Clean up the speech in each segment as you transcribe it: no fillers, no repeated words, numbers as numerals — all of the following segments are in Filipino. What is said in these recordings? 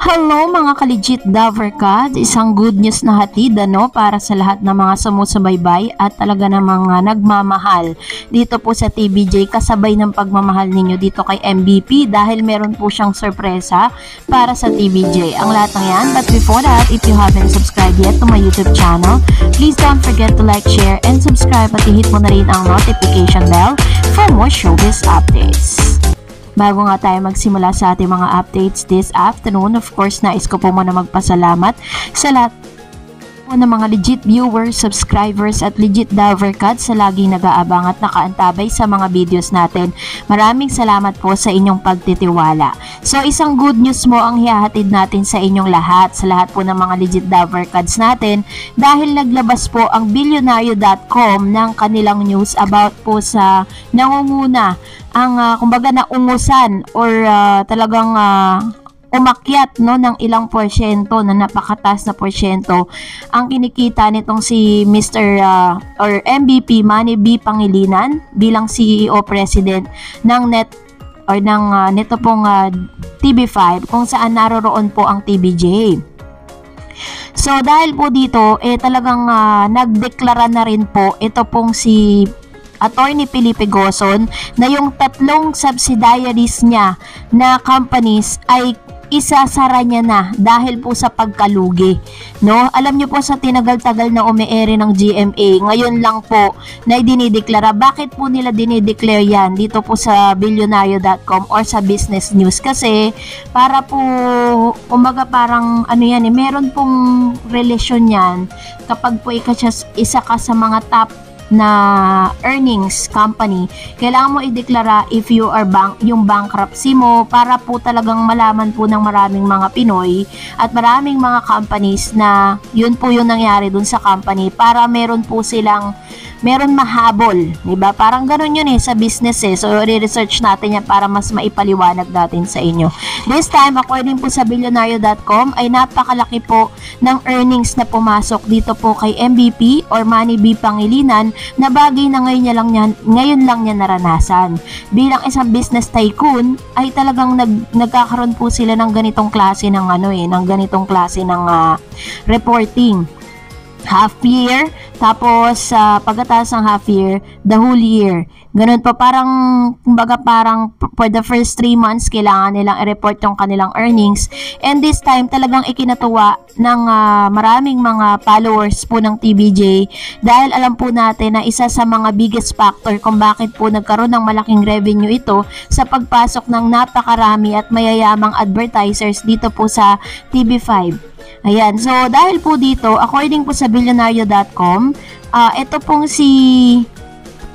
Hello mga ka-legit Davercad, isang good news na hatid para sa lahat ng mga sumusubaybay at talaga namang nagmamahal dito po sa TVJ kasabay ng pagmamahal ninyo dito kay MVP dahil meron po siyang sorpresa para sa TVJ. Ang lahat ng yan, but before that, if you haven't subscribed yet to my YouTube channel, please don't forget to like, share, and subscribe at i-hit mo na rin ang notification bell for more showbiz updates. Bago nga tayo magsimula sa ating mga updates this afternoon, of course, nais ko po muna magpasalamat sa lahat po ng mga legit viewers, subscribers at legit Davercad sa laging nag-aabang at nakaantabay sa mga videos natin. Maraming salamat po sa inyong pagtitiwala. So, isang good news mo ang hihahatid natin sa inyong lahat, sa lahat po ng mga legit Davercads natin dahil naglabas po ang Billionario.com ng kanilang news about po sa nangunguna ang kumbaga naungusan or talagang umakyat ng ilang porsyento na napakataas na porsyento ang kinikita nitong si Mr. Or MVP Manny B. Pangilinan bilang CEO President ng nito pong TV5 kung saan naroroon po ang TVJ. So dahil po dito talagang nagdeklara na rin po ito pong si Attorney Felipe Gozon na yung tatlong subsidiaries niya na companies ay isasara niya na dahil po sa pagkalugi. Alam niyo po sa tinagal-tagal na umeere ng GMA, ngayon lang po na dinideklara. Bakit po nila dinideclare yan dito po sa Billionario.com or sa business news? Kasi para po umaga parang meron pong relasyon yan kapag po isa ka sa mga top na earnings company, kailangan mo ideklara if you are yung bankruptcy mo para po talagang malaman po ng maraming mga Pinoy at maraming mga companies na yun po yung nangyari dun sa company para meron mahabol, diba? Parang ganun yun sa business So, re-research natin yan para mas maipaliwanag natin sa inyo. This time, according po sa Billionario.com, ay napakalaki po ng earnings na pumasok dito po kay MVP or Manny B. Pangilinan na bagay na ngayon lang niya naranasan. Bilang isang business tycoon, ay talagang nagkakaroon po sila ng ganitong klase ng reporting. Half year, tapos pagkatapos ng half year, the whole year. Ganun po, parang for the first 3 months, kailangan nilang i-report yung kanilang earnings. And this time, talagang ikinatuwa ng maraming mga followers po ng TVJ dahil alam po natin na isa sa mga biggest factor kung bakit po nagkaroon ng malaking revenue ito sa pagpasok ng napakarami at mayayamang advertisers dito po sa TV5. Ayan, so dahil po dito, according po sa Billionario.com, ito pong si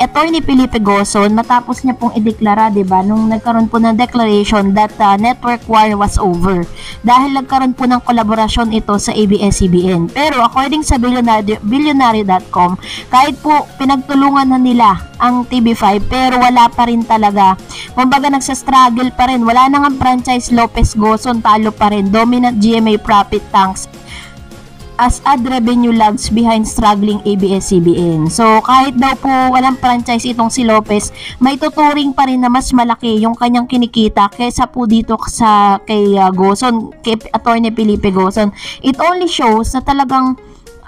Attorney Felipe Gozon, matapos niya pong ideklara, diba, nung nagkaroon po ng declaration that network war was over. Dahil nagkaroon po ng kolaborasyon ito sa ABS-CBN. Pero according sa Billionario.com, kahit po pinagtulungan na nila ang TV5, pero wala pa rin talaga. Kumbaga nagsa-struggle pa rin. Wala na nga franchise Lopez Gozon, talo pa rin. Dominant GMA profit tanks as ad revenue lags behind struggling ABS-CBN. So, kahit daw po walang franchise itong si Lopez, may tuturing pa rin na mas malaki yung kanyang kinikita kaysa po dito kay Gozon, kay Attorney Felipe Gozon. It only shows na talagang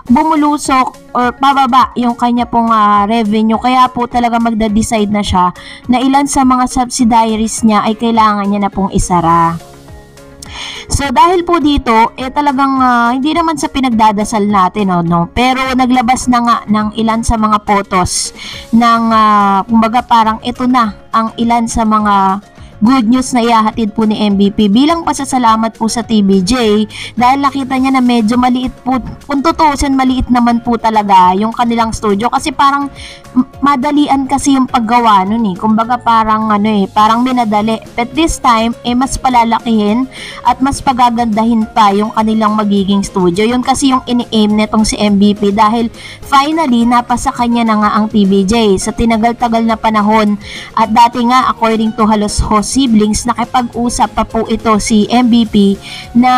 bumulusok or pababa yung kanya pong revenue. Kaya po talaga magda-decide na siya na ilan sa mga subsidiaries niya ay kailangan niya na pong isara. So dahil po dito talagang hindi naman sa pinagdadasal natin pero naglabas na nga ng ilan sa mga photos ng kumbaga parang ito na ang ilan sa mga good news na ihahatid po ni MVP bilang pasasalamat po sa TVJ dahil nakita niya na medyo maliit po, kung tutusin maliit naman po talaga yung kanilang studio kasi parang madalian kasi yung paggawa nun kumbaga parang parang minadali, but this time mas palalakihin at mas pagagandahin pa yung kanilang magiging studio. Yun kasi yung ini-aim netong si MVP dahil finally napasa kanya na nga ang TVJ sa tinagal-tagal na panahon at dati nga according to halos host siblings, nakipag-usap pa po ito si MVP na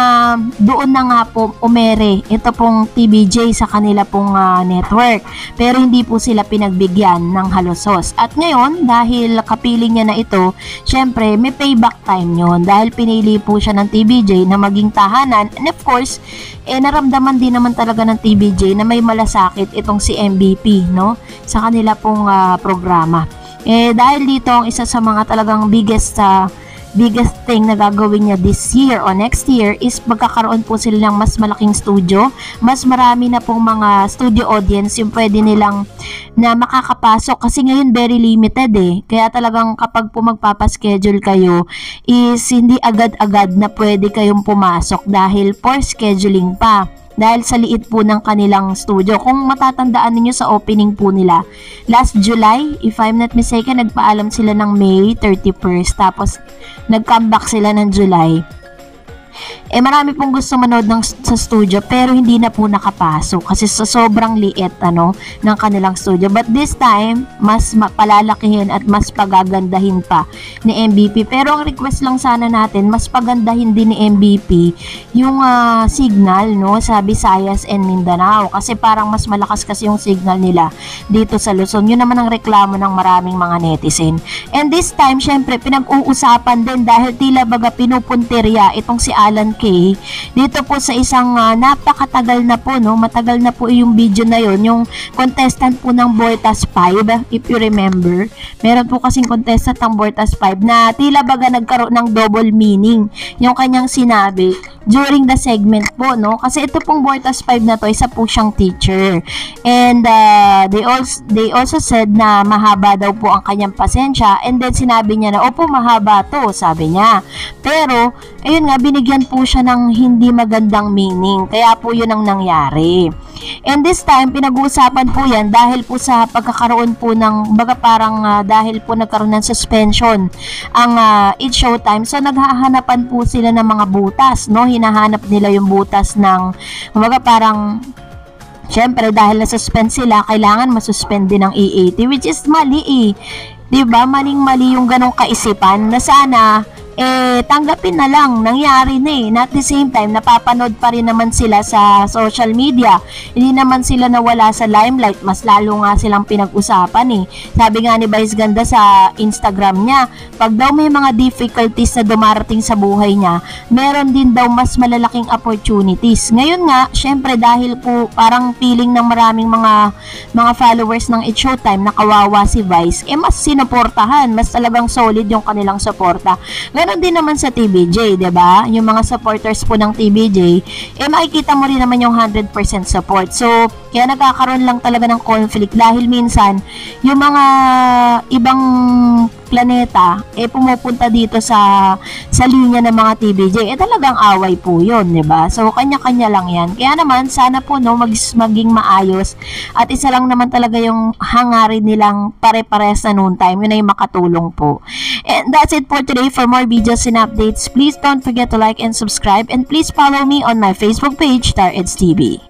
doon na nga po umere ito pong TVJ sa kanila pong network. Pero hindi po sila pinagbigyan ng halusos. At ngayon, dahil kapiling niya na ito, syempre may payback time yun. Dahil pinili po siya ng TVJ na maging tahanan. And of course, naramdaman din naman talaga ng TVJ na may malasakit itong si MVP, no? Sa kanila pong programa. Dahil dito ang isa sa mga talagang biggest thing na gagawin niya this year o next year is magkakaroon po sila ng mas malaking studio. Mas marami na pong mga studio audience yung pwede nilang na makakapasok kasi ngayon very limited Kaya talagang kapag po magpapaschedule kayo is hindi agad-agad na pwede kayong pumasok dahil for scheduling pa. Dahil sa liit po ng kanilang studio. Kung matatandaan niyo sa opening po nila, last July, if I'm not mistaken, nagpaalam sila ng May 31st. Tapos, nag-comeback sila ng July. Marami pong gusto manood sa studio pero hindi na po nakapasok kasi sa sobrang liit ng kanilang studio. But this time, mas palalakihin at mas pagagandahin pa ni MVP. Pero ang request lang sana natin, mas pagandahin din ni MVP yung signal sa Visayas and Mindanao kasi parang mas malakas kasi yung signal nila dito sa Luzon. Yun naman ang reklamo ng maraming mga netizen. And this time, syempre, pinag-uusapan din dahil tila baga pinupunteriya itong si Alan K dito po sa isang napakatagal na po matagal na po yung video na yon, yung contestant po ng Bortas 5, if you remember. Meron po kasing contestant ng Bortas 5 na tila baga nagkaroon ng double meaning yung kanyang sinabi during the segment po kasi ito pong Bortas 5 na to, isa po siyang teacher. And they also said na mahaba daw po ang kanyang pasensya, and then sinabi niya na opo mahaba to, sabi niya. Pero ayun nga, binigyan po siya ng hindi magandang meaning. Kaya po yun ang nangyari. And this time, pinag-uusapan po yan dahil po sa pagkakaroon po ng, baga parang dahil po nagkaroon ng suspension ang It's Showtime. So, naghahanapan po sila ng mga butas, hinahanap nila yung butas ng, baga parang, syempre, dahil na-suspend sila, kailangan masuspend din ng EAT, which is mali Diba? Maling-mali yung ganong kaisipan na sana tanggapin na lang, nangyari na At the same time, napapanood pa rin naman sila sa social media. Hindi naman sila nawala sa limelight, mas lalo nga silang pinag-usapan Sabi nga ni Vice Ganda sa Instagram niya, pag daw may mga difficulties na dumarating sa buhay niya, meron din daw mas malalaking opportunities. Ngayon nga, syempre dahil po parang feeling ng maraming mga followers ng It's Showtime na kawawa si Vice, mas sinuportahan, mas talagang solid yung kanilang suporta. Ganon din naman sa TVJ, diba? Yung mga supporters po ng TVJ, makikita mo rin naman yung 100% support. So, kaya nagkakaroon lang talaga ng conflict dahil minsan, yung mga ibang planeta, pumupunta dito sa linya ng mga TVJ, talagang away po yun, diba? So, kanya-kanya lang yan. Kaya naman, sana po, maging maayos. At isa lang naman talaga yung hangarin nilang pare-pares na noon time, yun ay makatulong po. And that's it for today. For more videos and updates, please don't forget to like and subscribe, and please follow me on my Facebook page, Star Eds TV.